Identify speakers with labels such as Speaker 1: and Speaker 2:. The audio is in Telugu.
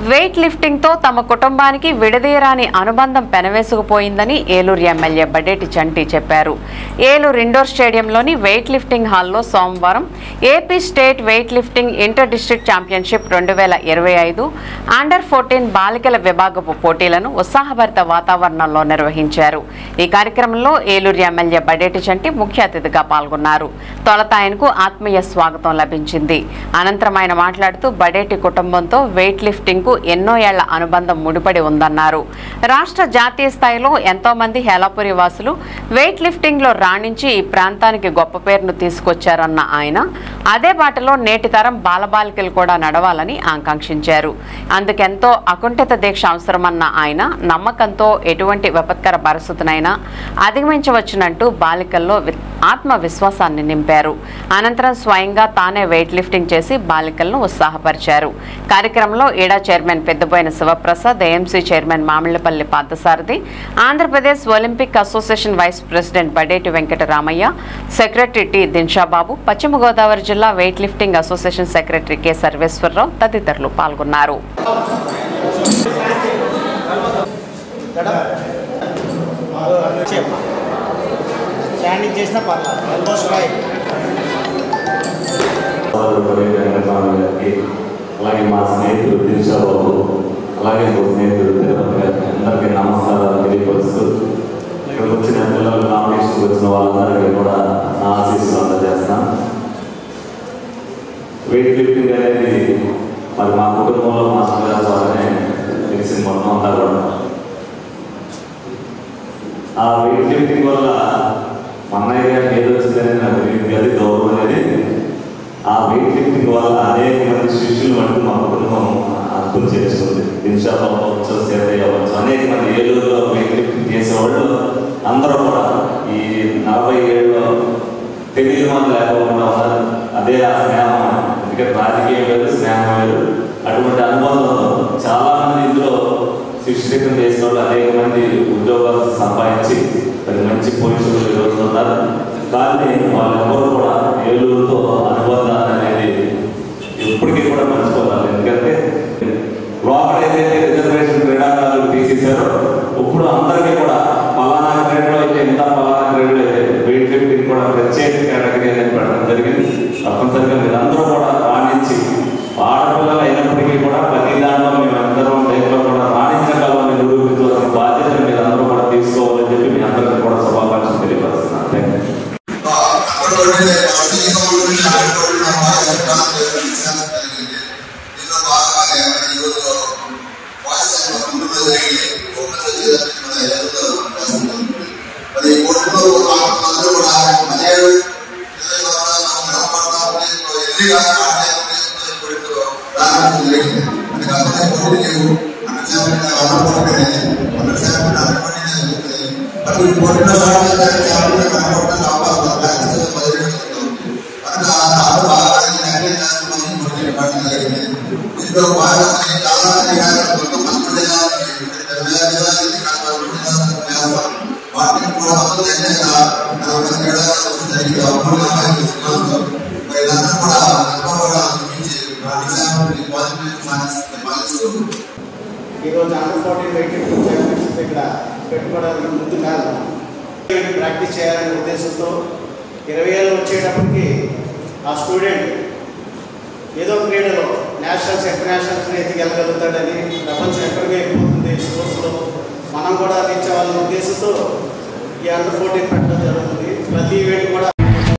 Speaker 1: వెయిట్ లిఫ్టింగ్ తో తమ కుటుంబానికి విడదీయరాని అనుబంధం పెనవేసుకుపోయిందని ఏలూరు ఎమ్మెల్యే బడేటి చంటి చెప్పారు. ఏలూరు ఇండోర్ స్టేడియంలోని వెయిట్ లిఫ్టింగ్ హాల్లో సోమవారం AP state weight lifting inter district championship 2025 under 14 బాలికల విభాగపు పోటీలను ఉత్సాహభరిత వాతావరణంలో నిర్వహించారు. ఈ కార్యక్రమంలో ఏలూరు ఎమ్మెల్యే బడేటి చంటి ముఖ్య అతిథిగా పాల్గొన్నారు. తొలుత ఆయనకు ఆత్మీయ స్వాగతం లభించింది. అనంతరం ఆయన మాట్లాడుతూ బడేటి కుటుంబంతో వెయిట్ లిఫ్టింగ్ ఎన్నో ఏళ్ల అనుబంధం ముడిపడి ఉందన్నారు. రాష్ట్ర జాతీయ స్థాయిలో ఎంతో మంది హేలాపురి వాసులు వెయిట్ లిఫ్టింగ్ లో రాణించి ఈ ప్రాంతానికి గొప్ప పేరును తీసుకొచ్చారన్న ఆయన అదే బాటలో నేటి తరం బాలబాలికలు కూడా నడవాలని ఆకాంక్షించారు. అందుకెంతో అకుంఠిత దీక్ష అవసరమన్న ఆయన నమ్మకంతో ఎటువంటి విపత్కర పరిస్థితునైనా అధిగమించవచ్చునంటూ బాలికల్లో ఆత్మవిశ్వాసాన్ని నింపారు. అనంతరం స్వయంగా తానే వెయిట్ లిఫ్టింగ్ చేసి బాలికలను ఉత్సాహపరిచారు. కార్యక్రమంలో ఈడా chairman Peddaboina Sivaprasad, AMC chairman Mamillapalli Parthasarathi, Andhra Pradesh Olympic association vice president Badeti Venkataramaiah, secretary T Dinshababu, Paschima Godavari జిల్లా weight lifting association secretary K Sarveswararao తదితరులు పాల్గొన్నారు.
Speaker 2: అలాగే మా స్నేహితులు దిల్షాబాబు, అలాగే మా స్నేహితులు అందరికీ నమస్కారాలు తెలియపరుస్తూ ఇక్కడికి వచ్చిన పిల్లలు నామినేషన్కి వచ్చిన వాళ్ళందరికీ కూడా నా ఆశీస్సులు అందజేస్తాను. వెయిట్ లిఫ్టింగ్ అనేది మరి మా కుటుంబంలో మా సమాజం ద్వారానే తెలిసింది మొత్తం అంతా కూడా. ఆ వెయిట్ లిఫ్టింగ్ వల్ల మన్నయ్య గారికి ఏదో వచ్చిందనేది నాకు తెలియదు, అది గౌరవం అనేది. ఆ వెయిట్ లిఫ్టింగ్ వల్ల అనేక మంది శిష్యులు మటుకు మా కుటుంబం అర్థం చేస్తుంది. దిన్షాబాబు అవ్వచ్చు, సేవయ్య అవ్వచ్చు, అనేక మంది ఏలూరులో వెయిట్ లిఫ్టింగ్ చేసేవాళ్ళు అందరూ కూడా ఈ 47 తెలియని మంది లేకుండా ఉన్నారు. అదే ఆ స్నేహం, ఎందుకంటే రాజకీయం వేరు, స్నేహం వేరు. అటువంటి అనుభవంలో చాలా మంది ఇందులో శిష్యులు చేసిన వాళ్ళు అనేక మంది ఉద్యోగాలు సంపాదించి మరి మంచి పొజిషన్లు ఈరోజు ఉన్నారు. కానీ వాళ్ళెవరు కూడా ఏలూరుతో అనుబంధాన్ని అనేది ఎప్పటికీ కూడా మర్చిపోవాలి. ఎందుకంటే లోపల ఏదైతే రిజర్వేషన్ క్రీడాకారులు తీసేశారో ఇప్పుడు అందరికీ కూడా పలానా గ్రేడ్లో అయితే ఎంత, పలానా గ్రేడ్లో అయితే వెయిట్ లిఫ్టింగ్ కూడా ప్రత్యేక కేటగిరీ అనేది పెట్టడం జరిగింది. తప్పనిసరిగా మీరందరూ కూడా రాణించి ఆడపిల్లలు అయినప్పటికీ కూడా ప్రతి దాంట్లో మేమందరం లైఫ్లో కూడా రాణించగలమని నిరూపించవలసిన బాధ్యతను మీరందరూ కూడా తీసుకోవాలని చెప్పి మీ అందరికీ కూడా శుభాకాంక్షలు తెలియపరుస్తున్నాను. Thank you.
Speaker 3: ఈరోజు అండర్ 14 వెయిట్ లిఫ్టింగ్ ఛాంపియన్షిప్ ఇక్కడ పెట్టుకోవడానికి ముందు కాదు ప్రాక్టీస్ చేయాలనే ఉద్దేశంతో 20 ఏళ్ళు వచ్చేటప్పటికి ఆ స్టూడెంట్ ఏదో క్రీడలో నేషనల్స్, ఇంటర్నేషనల్స్ ఎత్తుకెళ్ళగలుగుతాడని, ప్రపంచం ఎక్కడికి అయిపోతుంది స్పోర్ట్స్లో మనం కూడా రీచ్ అవ్వాలనే ఉద్దేశంతో ఈ అండర్ 14 పెట్టడం జరుగుతుంది. ప్రతి ఈవెంట్ కూడా